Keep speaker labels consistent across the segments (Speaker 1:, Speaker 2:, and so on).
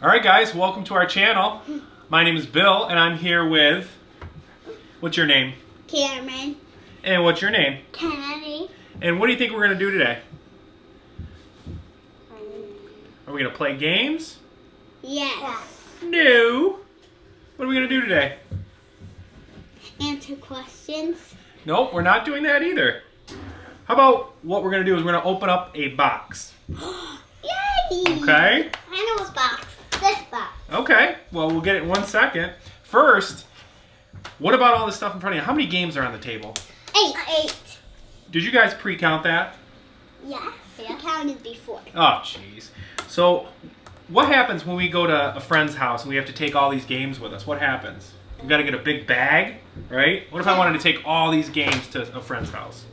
Speaker 1: Alright guys, welcome to our channel. My name is Bill and I'm here with... What's your name?
Speaker 2: Cameron.
Speaker 1: And what's your name?
Speaker 2: Kennedy.
Speaker 1: And what do you think we're going to do today? Are we going to play games?
Speaker 2: Yes.
Speaker 1: No. What are we going to do today?
Speaker 2: Answer questions.
Speaker 1: Nope, we're not doing that either. How about what we're going to do is we're going to open up a box.
Speaker 2: Yay!
Speaker 1: Okay?
Speaker 2: I know what box. This box.
Speaker 1: Okay, well we'll get it in 1 second. First, what about all this stuff in front of you? How many games are on the table?
Speaker 2: 8.
Speaker 1: Did you guys pre-count that?
Speaker 2: Yes. We counted before.
Speaker 1: Oh, jeez. So, what happens when we go to a friend's house and we have to take all these games with us? What happens? We've got to get a big bag, right? What if I wanted to take all these games to a friend's house?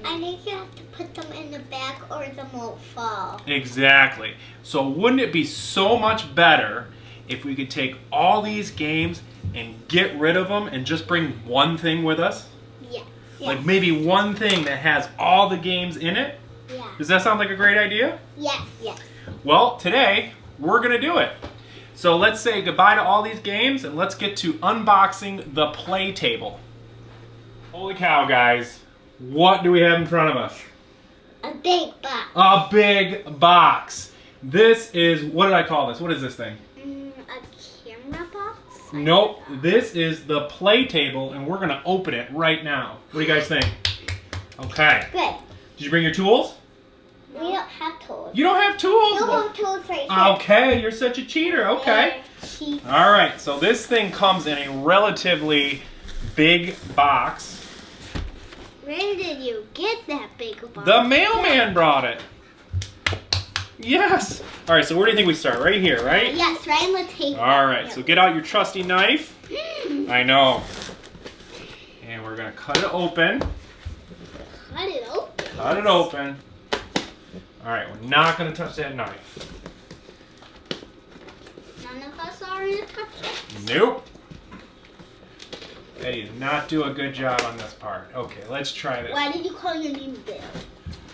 Speaker 2: I think you have to put them in the bag or they won't fall.
Speaker 1: Exactly. So wouldn't it be so much better if we could take all these games and get rid of them and just bring one thing with us?
Speaker 2: Yes.
Speaker 1: Like maybe one thing that has all the games in it?
Speaker 2: Yeah.
Speaker 1: Does that sound like a great idea?
Speaker 2: Yes. Yes.
Speaker 1: Well, today we're going to do it. So let's say goodbye to all these games and let's get to unboxing the PlayTable. Holy cow, guys. What do we have in front of us?
Speaker 2: A big box.
Speaker 1: A big box. This is, what did I call this? What is this thing?
Speaker 2: A camera box?
Speaker 1: Nope. This is the PlayTable and we're going to open it right now. What do you guys think? Okay.
Speaker 2: Good.
Speaker 1: Did you bring your tools?
Speaker 2: We don't have tools.
Speaker 1: You don't have tools?
Speaker 2: No tools right here.
Speaker 1: Okay, you're such a cheater. Okay. All right, so this thing comes in a relatively big box.
Speaker 2: Where did you get that big box?
Speaker 1: The mailman brought it. Yes. All right, so where do you think we start? Right here, right?
Speaker 2: Yes, right on the table.
Speaker 1: All right, so get out your trusty knife. I know. And we're going to cut it open.
Speaker 2: Cut it open?
Speaker 1: Cut it open. All right, we're not going to touch that knife.
Speaker 2: None of us are going to touch it.
Speaker 1: Nope. Eddie did not do a good job on this part. Okay, let's try this.
Speaker 2: Why did you call your name Bill?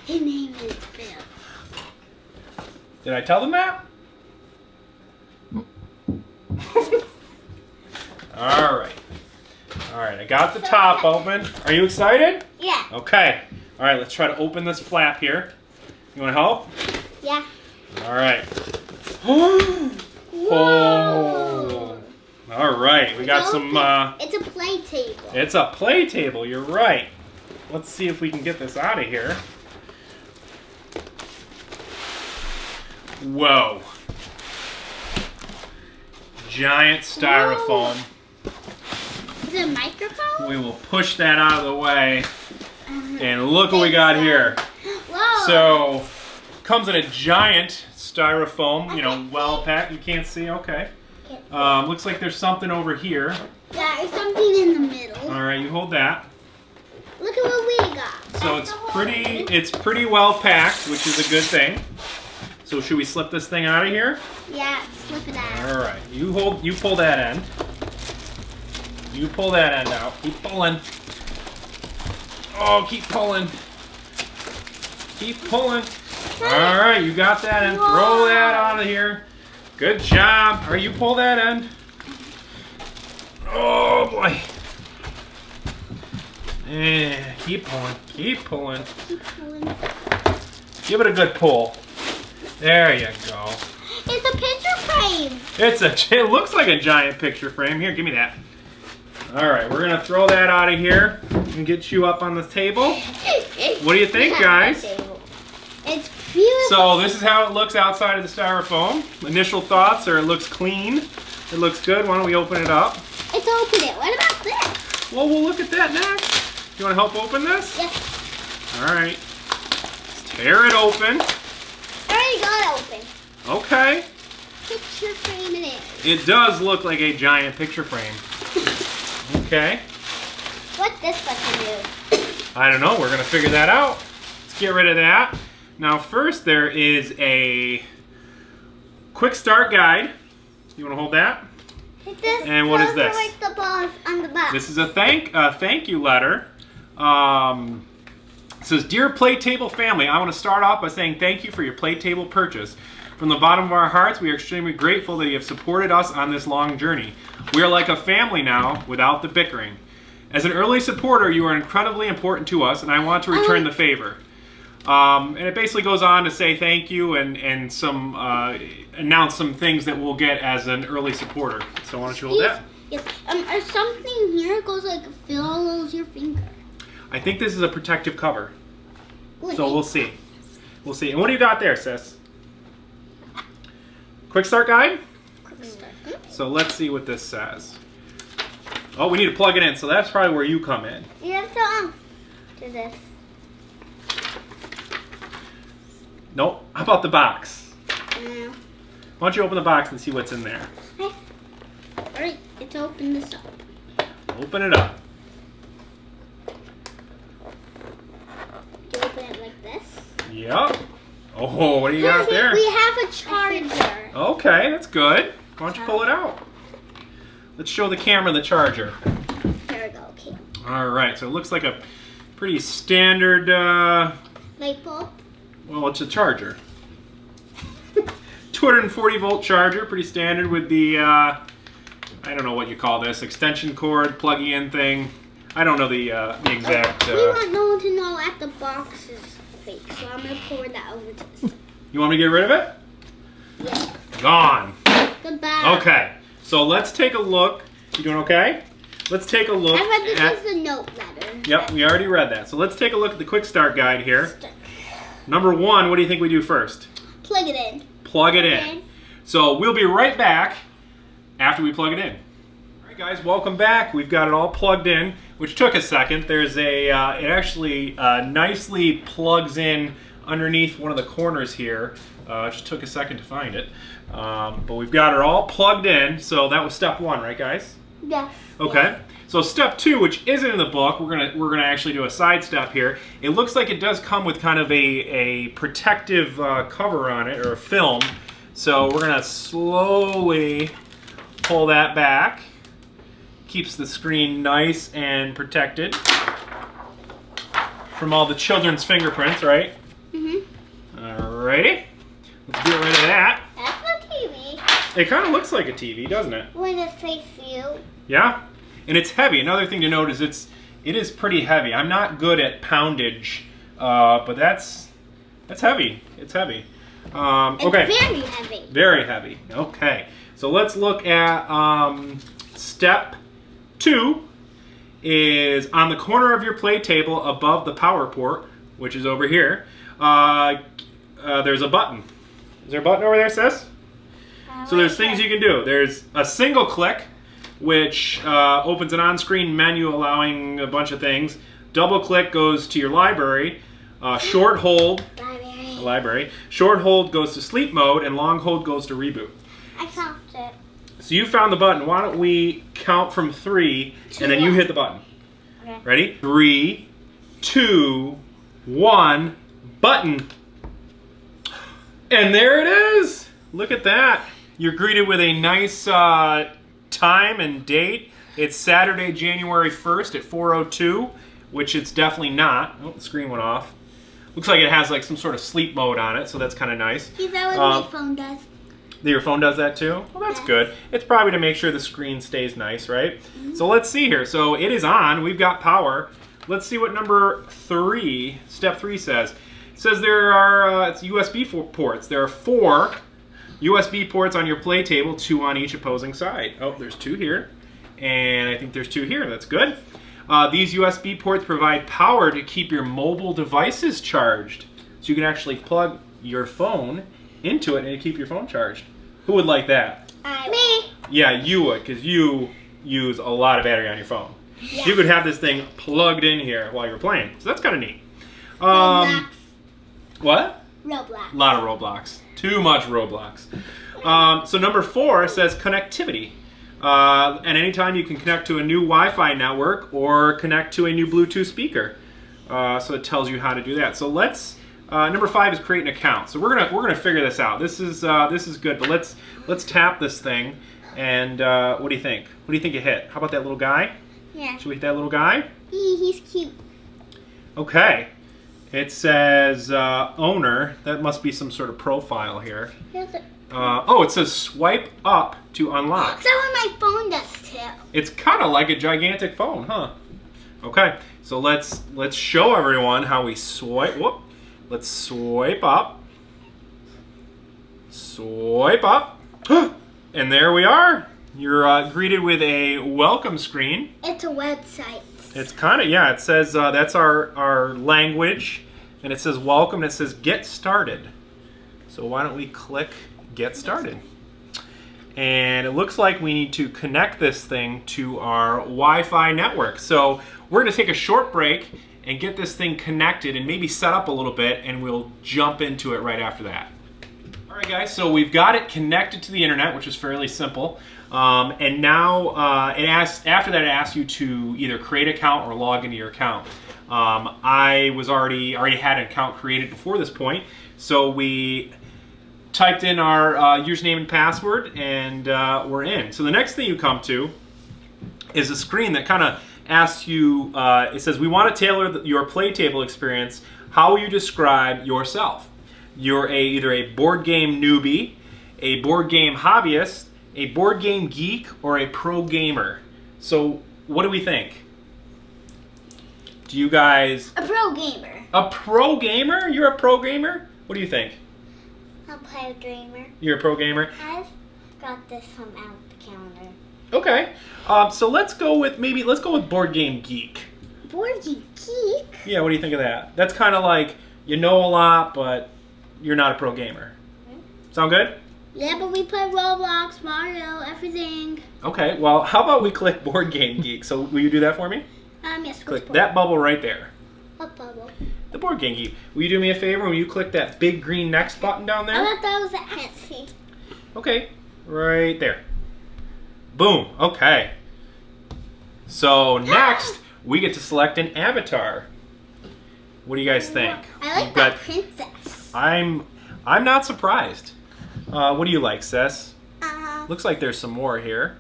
Speaker 2: His name is Bill.
Speaker 1: Did I tell them that? All right. All right, I got the top open. Are you excited?
Speaker 2: Yeah.
Speaker 1: Okay. All right, let's try to open this flap here. You want to help?
Speaker 2: Yeah.
Speaker 1: All right.
Speaker 2: Whoa.
Speaker 1: Oh. All right, we got some...
Speaker 2: It's a play table.
Speaker 1: It's a play table, you're right. Let's see if we can get this out of here. Whoa. Giant styrofoam.
Speaker 2: Is it a microphone?
Speaker 1: We will push that out of the way. And look what we got here.
Speaker 2: Whoa.
Speaker 1: So, comes in a giant styrofoam, you know, well packed. You can't see, okay. Looks like there's something over here.
Speaker 2: Yeah, there's something in the middle.
Speaker 1: All right, you hold that.
Speaker 2: Look at what we got.
Speaker 1: So it's pretty well packed, which is a good thing. So should we slip this thing out of here?
Speaker 2: Yeah, slip it out.
Speaker 1: All right, you pull that end. You pull that end out. Keep pulling. Oh, keep pulling. Keep pulling. All right, you got that end.
Speaker 2: Whoa.
Speaker 1: Throw that out of here. Good job. All right, you pull that end. Oh boy. Yeah, keep pulling. Keep pulling.
Speaker 2: Keep pulling.
Speaker 1: Give it a good pull. There you go.
Speaker 2: It's a picture frame.
Speaker 1: It looks like a giant picture frame. Here, give me that. All right, we're gonna throw that out of here and get you up on the table. What do you think, guys?
Speaker 2: It's beautiful.
Speaker 1: So this is how it looks outside of the styrofoam. Initial thoughts are it looks clean. It looks good. Why don't we open it up?
Speaker 2: Let's open it. What about this?
Speaker 1: Well, we'll look at that next. You want to help open this?
Speaker 2: Yes.
Speaker 1: All right. Let's tear it open.
Speaker 2: I already got it open.
Speaker 1: Okay.
Speaker 2: Picture frame it is.
Speaker 1: It does look like a giant picture frame. Okay.
Speaker 2: What's this button do?
Speaker 1: I don't know. We're going to figure that out. Let's get rid of that. Now first there is a quick start guide. You want to hold that? And what is this?
Speaker 2: Like the balls on the box.
Speaker 1: This is a thank you letter. It says, "Dear PlayTable family, I want to start off by saying thank you for your PlayTable purchase. From the bottom of our hearts, we are extremely grateful that you have supported us on this long journey. We are like a family now, without the bickering. As an early supporter, you are incredibly important to us, and I want to return the favor. And it basically goes on to say thank you and some announce some things that we'll get as an early supporter. So why don't you hold that?
Speaker 2: Yes. Or something here goes like follows your finger.
Speaker 1: I think this is a protective cover.
Speaker 2: Wait.
Speaker 1: So we'll see. We'll see. And what do you got there, sis? Quick start guide?
Speaker 2: Quick start.
Speaker 1: So let's see what this says. Oh, we need to plug it in. So that's probably where you come in.
Speaker 2: You have to do this.
Speaker 1: Nope. How about the box?
Speaker 2: No.
Speaker 1: Why don't you open the box and see what's in there?
Speaker 2: Okay. Alright, let's open this up.
Speaker 1: Open it up.
Speaker 2: You open it like this.
Speaker 1: Yep. Oh, what do you got there?
Speaker 2: We have a charger.
Speaker 1: Okay, that's good. Why don't you pull it out? Let's show the camera the charger.
Speaker 2: There we go, okay.
Speaker 1: Alright, so it looks like a pretty standard,
Speaker 2: Light bulb.
Speaker 1: well, it's a charger. 240 volt charger, pretty standard with the, I don't know what you call this, extension cord, pluggy in thing. I don't know the exact...
Speaker 2: We want no one to know at the box is fake, so I'm going to pour that over to this.
Speaker 1: You want me to get rid of it?
Speaker 2: Yes.
Speaker 1: Gone.
Speaker 2: Goodbye.
Speaker 1: Okay, so let's take a look. You doing okay? Let's take a look
Speaker 2: I read this
Speaker 1: at...
Speaker 2: is the note letter.
Speaker 1: Yep, we already read that. So let's take a look at the quick start guide here. Number one, what do you think we do first?
Speaker 2: Plug it in.
Speaker 1: Plug it in. So we'll be right back after we plug it in. All right, guys, welcome back. We've got it all plugged in, which took a second. There's a, it actually nicely plugs in underneath one of the corners here. It just took a second to find it. But we've got it all plugged in. So that was step one, right, guys?
Speaker 2: Yes.
Speaker 1: Okay.
Speaker 2: Yes.
Speaker 1: So step two, which isn't in the book, we're gonna actually do a side step here. It looks like it does come with kind of a protective cover on it, or a film. So we're gonna slowly pull that back. Keeps the screen nice and protected from all the children's fingerprints, right? Mm-hmm. Alrighty. Let's get rid of that.
Speaker 2: That's a TV.
Speaker 1: It kind of looks like a TV, doesn't it?
Speaker 2: When it says you.
Speaker 1: Yeah. And it's heavy. Another thing to note is it is pretty heavy. I'm not good at poundage, but that's heavy. It's heavy. Okay.
Speaker 2: It's very heavy.
Speaker 1: Very heavy. Okay. So let's look at step 2 is on the corner of your play table above the power port, which is over here. There's a button. Is there a button over there, sis? So there's things you can do. There's a single click, which opens an on-screen menu allowing a bunch of things. Double click goes to your library. Short hold, library. Short hold goes to sleep mode, and long hold goes to reboot.
Speaker 2: I found it.
Speaker 1: So you found the button. Why don't we count from 3, and then you hit the button.
Speaker 2: Okay.
Speaker 1: Ready? 3, 2, 1, button. And there it is. Look at that. You're greeted with a nice time and date. It's Saturday, January 1st at 4:02, which it's definitely not. Oh, the screen went off. Looks like it has like some sort of sleep mode on it, so that's kind of nice.
Speaker 2: See, that what my phone does.
Speaker 1: Your phone does that too? Well, that's good. It's probably to make sure the screen stays nice, right? Mm-hmm. So let's see here. So it is on. We've got power. Let's see what number 3, step 3 says. It says there are it's USB ports. There are 4 USB ports on your play table, 2 on each opposing side. Oh, there's 2 here. And I think there's 2 here. That's good. These USB ports provide power to keep your mobile devices charged. So you can actually plug your phone into it and keep your phone charged. Who would like that?
Speaker 2: Me.
Speaker 1: Yeah, you would, because you use a lot of battery on your phone.
Speaker 2: Yeah.
Speaker 1: You could have this thing plugged in here while you're playing. So that's kind of neat.
Speaker 2: Roblox.
Speaker 1: What?
Speaker 2: Roblox.
Speaker 1: A lot of Roblox. Too much Roblox. So number 4 says connectivity. And anytime you can connect to a new Wi-Fi network or connect to a new Bluetooth speaker. So it tells you how to do that. So let's number 5 is create an account. So we're gonna figure this out. This is good. But let's tap this thing. And what do you think? What do you think you hit? How about that little guy?
Speaker 2: Yeah.
Speaker 1: Should we hit that little guy?
Speaker 2: He's cute.
Speaker 1: Okay. It says owner. That must be some sort of profile here.
Speaker 2: Here's a...
Speaker 1: Oh, it says swipe up to unlock.
Speaker 2: That's what my phone does too.
Speaker 1: It's kind of like a gigantic phone, huh? Okay, so let's show everyone how we swipe. Whoop. Let's swipe up. Swipe up. And there we are. You're greeted with a welcome screen.
Speaker 2: It's a website.
Speaker 1: It's kind of, yeah, it says that's our language. And it says welcome, and it says get started. So why don't we click get started? And it looks like we need to connect this thing to our Wi-Fi network. So we're going to take a short break and get this thing connected and maybe set up a little bit, and we'll jump into it right after that. All right, guys, so we've got it connected to the internet, which is fairly simple. And now after that, it asks you to either create an account or log into your account. I already had an account created before this point, so we typed in our username and password, and we're in. So the next thing you come to is a screen that kind of asks you, it says, we want to tailor your PlayTable experience. How will you describe yourself? You're either a board game newbie, a board game hobbyist, a board game geek, or a pro gamer. So what do we think? Do you guys...
Speaker 2: A pro gamer.
Speaker 1: A pro gamer? You're a pro gamer? What do you think?
Speaker 2: A pro gamer.
Speaker 1: You're a pro gamer?
Speaker 2: I've got this from out the counter.
Speaker 1: Okay. So let's go with board game geek.
Speaker 2: Board game geek?
Speaker 1: Yeah, what do you think of that? That's kind of like you know a lot, but you're not a pro gamer. Sound good?
Speaker 2: Yeah, but we play Roblox, Mario, everything.
Speaker 1: Okay, well, how about we click board game geek? So will you do that for me?
Speaker 2: Yes.
Speaker 1: Click that bubble right there.
Speaker 2: What bubble?
Speaker 1: The board game geek. Will you do me a favor? Will you click that big green next button down there?
Speaker 2: I thought that was a Etsy.
Speaker 1: Okay, right there. Boom. Okay. So next, we get to select an avatar. What do you guys think?
Speaker 2: I like that princess.
Speaker 1: I'm not surprised. What do you like, Sis? Looks like there's some more here.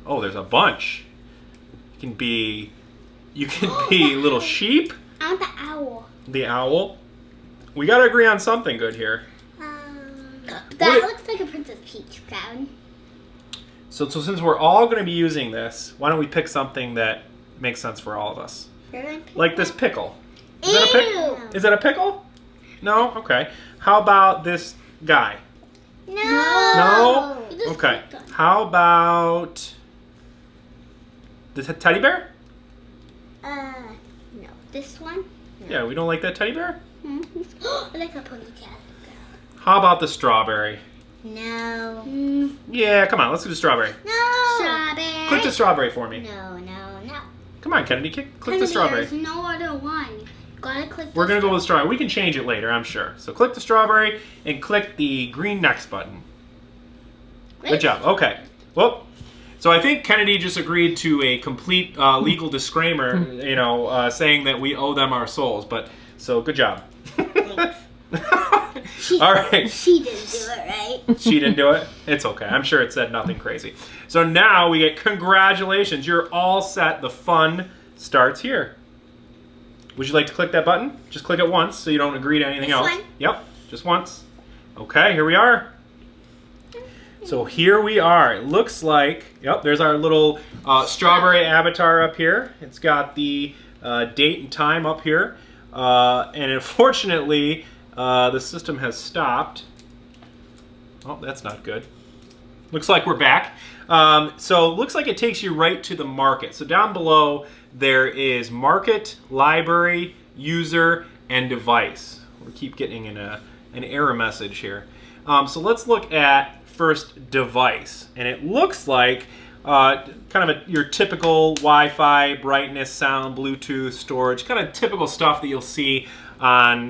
Speaker 1: Oh, there's a bunch. You can be little sheep.
Speaker 2: I want the owl.
Speaker 1: The owl. We gotta agree on something good here.
Speaker 2: That looks like a Princess Peach crown.
Speaker 1: So since we're all going to be using this, why don't we pick something that makes sense for all of us? Like this pickle. Is that a pickle? Is that a pickle? No? Okay. How about this guy?
Speaker 2: No.
Speaker 1: No? Okay. How about the teddy bear?
Speaker 2: No. This one? No.
Speaker 1: Yeah, we don't like that teddy bear?
Speaker 2: I like a ponytail.
Speaker 1: How about the strawberry?
Speaker 2: No.
Speaker 1: Yeah, come on, let's do the strawberry.
Speaker 2: No. Strawberry.
Speaker 1: Click the strawberry for me.
Speaker 2: No.
Speaker 1: Come on, Kennedy, click the strawberry.
Speaker 2: There's no other one. Gotta click.
Speaker 1: We're gonna go with strawberry. We can change it later, I'm sure. So click the strawberry and click the green next button. Good job. Okay. Well, so I think Kennedy just agreed to a complete legal disclaimer, saying that we owe them our souls. But so good job. All right.
Speaker 2: She didn't do it, right?
Speaker 1: She didn't do it? It's okay. I'm sure it said nothing crazy. So now we get congratulations. You're all set. The fun starts here. Would you like to click that button? Just click it once so you don't agree to anything else.
Speaker 2: One?
Speaker 1: Yep, just once. Okay, here we are. So here we are. It looks like, yep, there's our little strawberry avatar up here. It's got the date and time up here. And unfortunately, the system has stopped. Oh, that's not good. Looks like we're back. So it looks like it takes you right to the market. So down below, there is market, library, user, and device. We keep getting an error message here. So let's look at first device. And it looks like kind of your typical Wi-Fi, brightness, sound, Bluetooth, storage, kind of typical stuff that you'll see on,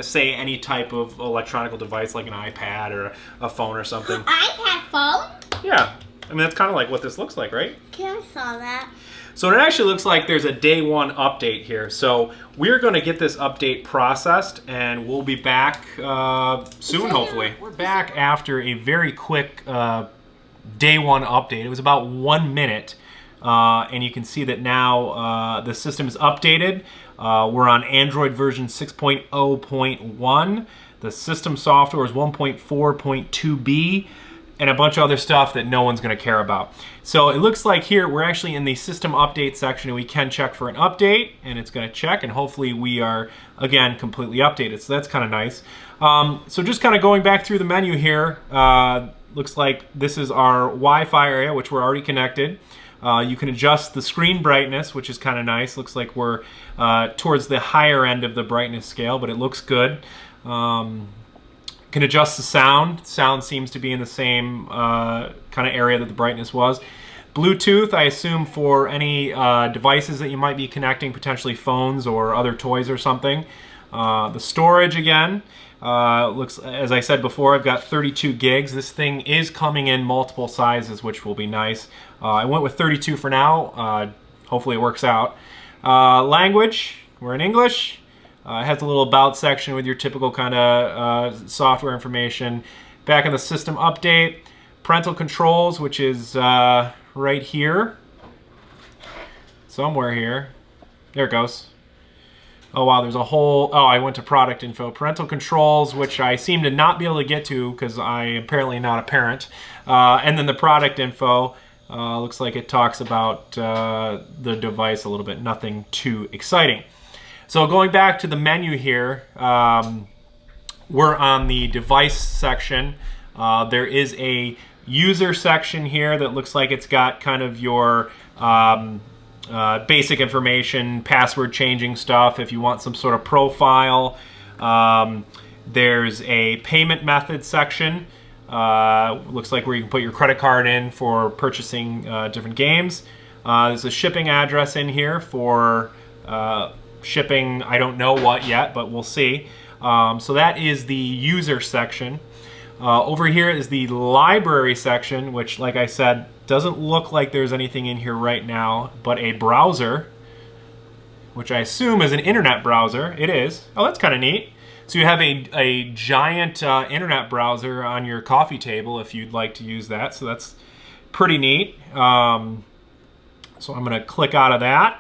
Speaker 1: say, any type of electronic device like an iPad or a phone or something.
Speaker 2: iPad phone?
Speaker 1: Yeah. I mean, that's kind of like what this looks like, right?
Speaker 2: Yeah, I saw that.
Speaker 1: So it actually looks like there's a day one update here. So we're going to get this update processed, and we'll be back soon, hopefully. We're back after a very quick day one update. It was about 1 minute, and you can see that now the system is updated. We're on Android version 6.0.1. The system software is 1.4.2b, and a bunch of other stuff that no one's going to care about. So it looks like here we're actually in the system update section, and we can check for an update, and it's going to check, and hopefully we are, again, completely updated. So that's kind of nice. So just kind of going back through the menu here, looks like this is our Wi-Fi area, which we're already connected. You can adjust the screen brightness, which is kind of nice. Looks like we're towards the higher end of the brightness scale, but it looks good. Can adjust the sound. Sound seems to be in the same kind of area that the brightness was. Bluetooth, I assume for any devices that you might be connecting, potentially phones or other toys or something. The storage again, looks, as I said before, I've got 32 gigs. This thing is coming in multiple sizes, which will be nice. I went with 32 for now. Hopefully it works out. Language, we're in English. It has a little about section with your typical kind of software information. Back in the system update, parental controls, which is right here. Somewhere here. There it goes. Oh wow, there's a whole, oh, I went to product info. Parental controls, which I seem to not be able to get to because I am apparently not a parent. And then the product info, looks like it talks about the device a little bit. Nothing too exciting. So going back to the menu here, we're on the device section. There is a user section here that looks like it's got kind of your basic information, password changing stuff, if you want some sort of profile. There's a payment method section. Looks like where you can put your credit card in for purchasing different games. There's a shipping address in here for shipping, I don't know what yet, but we'll see. So that is the user section. Over here is the library section, which, like I said, doesn't look like there's anything in here right now, but a browser, which I assume is an internet browser. It is. Oh, that's kind of neat. So you have a giant internet browser on your coffee table if you'd like to use that. So that's pretty neat. So I'm going to click out of that.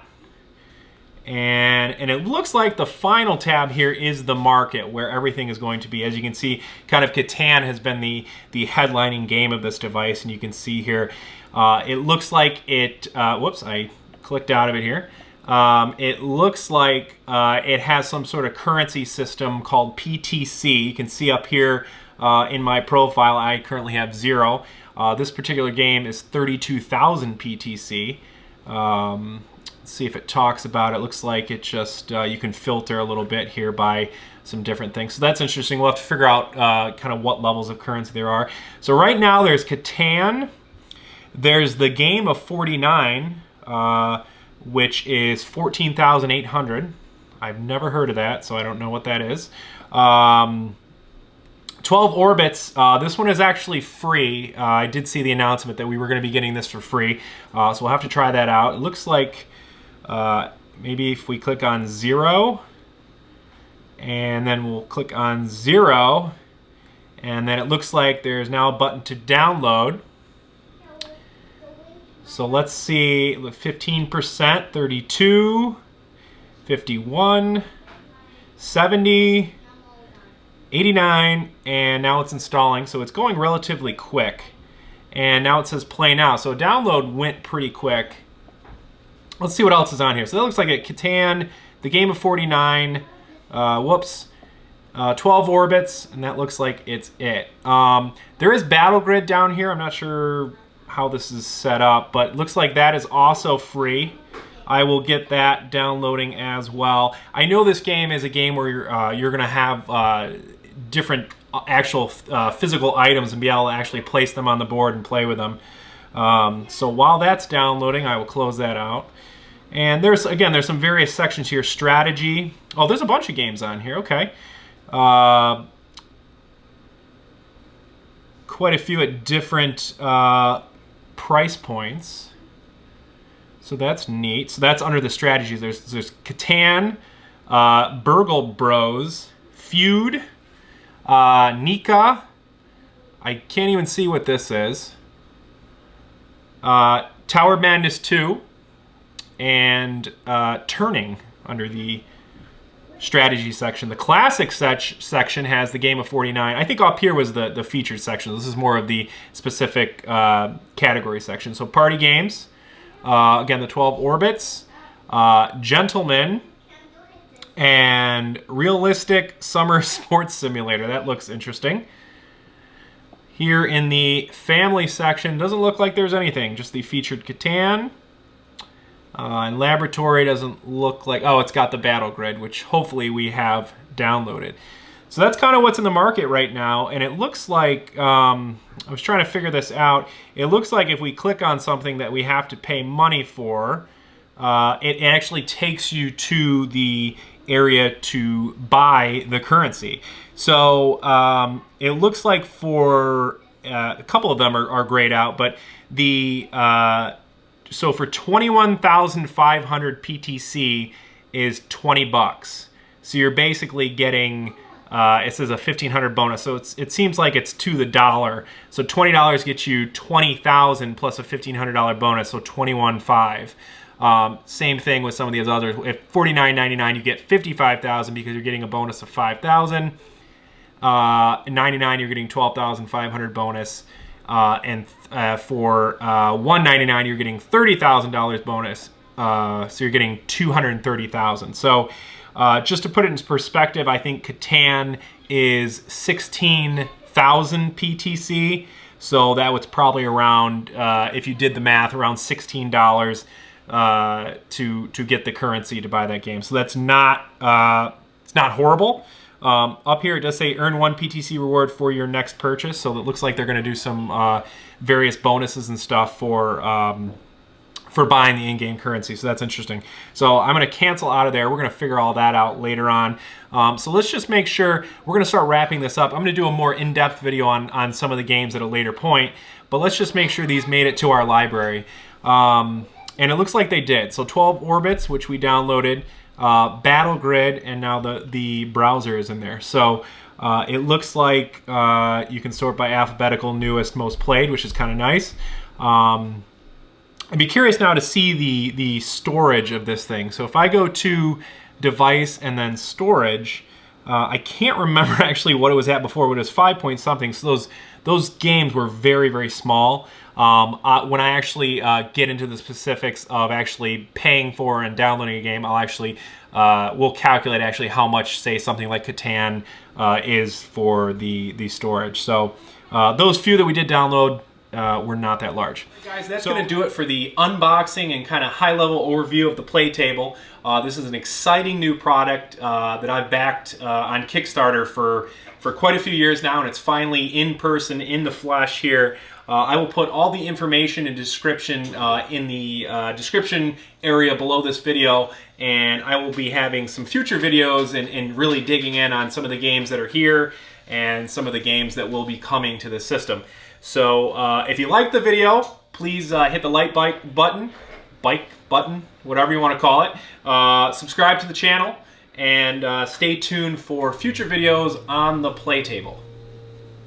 Speaker 1: And it looks like the final tab here is the market, where everything is going to be. As you can see, kind of Catan has been the headlining game of this device, and you can see here, it looks like it, whoops, I clicked out of it here. It looks like it has some sort of currency system called PTC. You can see up here in my profile, I currently have 0. This particular game is 32,000 PTC. See if it talks about it. Looks like it just, you can filter a little bit here by some different things. So that's interesting. We'll have to figure out kind of what levels of currency there are. So right now there's Catan. There's the game of 49, which is 14,800. I've never heard of that, so I don't know what that is. 12 Orbits. This one is actually free. I did see the announcement that we were going to be getting this for free. So we'll have to try that out. It looks like maybe if we click on 0, and then we'll click on 0, and then it looks like there's now a button to download. So let's see, 15%, 32, 51, 70, 89, and now it's installing, so it's going relatively quick. And now it says play now, so download went pretty quick. Let's see what else is on here. So that looks like a Catan, the game of 49, 12 Orbits, and that looks like it's it. There is Battle Grid down here. I'm not sure how this is set up, but it looks like that is also free. I will get that downloading as well. I know this game is a game where you're going to have different actual physical items and be able to actually place them on the board and play with them. So while that's downloading, I will close that out. And there's some various sections here. Strategy. Oh, there's a bunch of games on here. Okay. Quite a few at different price points. So that's neat. So that's under the strategies. There's Catan, Burgle Bros, Feud, Nika. I can't even see what this is. Tower Madness 2, and Turning. under the strategy section. The classic section has the game of 49. I think up here was the featured section. This is more of the specific category section. So party games, again, the 12 orbits, gentlemen, and realistic summer sports simulator. That looks interesting. Here in the family section, doesn't look like there's anything, just the featured Catan. And laboratory doesn't look like, oh, it's got the battle grid, which hopefully we have downloaded. So that's kind of what's in the market right now, and it looks like, I was trying to figure this out, it looks like if we click on something that we have to pay money for, it actually takes you to the area to buy the currency. So it looks like for a couple of them are grayed out, but the so for 21,500 PTC is $20. So you're basically getting it says a 1,500 bonus. So it seems like it's to the dollar. So $20 gets you 20,000 plus a $1,500 bonus, so 21,500. Same thing with some of these others. At $49.99, you get 55,000 because you're getting a bonus of 5,000. $99, you're getting 12,500 bonus, and for $199, you're getting $30,000 bonus. So you're getting 230,000. So just to put it in perspective, I think Catan is 16,000 PTC. So that was probably around, if you did the math, around $16. To get the currency to buy that game. So that's not it's not horrible. Up here it does say earn 1 PTC reward for your next purchase. So it looks like they're going to do some various bonuses and stuff for buying the in-game currency. So that's interesting. So I'm going to cancel out of there. We're going to figure all that out later on. So let's just make sure we're going to start wrapping this up. I'm going to do a more in-depth video on some of the games at a later point. But let's just make sure these made it to our library. And it looks like they did. So 12 orbits, which we downloaded, battle grid, and now the browser is in there. So it looks like you can sort by alphabetical, newest, most played, which is kind of nice. I'd be curious now to see the storage of this thing. So if I go to device and then storage, I can't remember actually what it was at before, but it was 5 point something. So those games were very, very small. When I actually get into the specifics of actually paying for and downloading a game, I'll actually we'll calculate actually how much, say, something like Catan is for the storage. So those few that we did download were not that large. Guys, that's going to do it for the unboxing and kind of high-level overview of the PlayTable. This is an exciting new product that I've backed on Kickstarter for quite a few years now, and it's finally in person, in the flesh here. I will put all the information and description in the description area below this video, and I will be having some future videos and really digging in on some of the games that are here and some of the games that will be coming to the system. So if you like the video, please hit the like button, whatever you want to call it. Subscribe to the channel, and stay tuned for future videos on the PlayTable.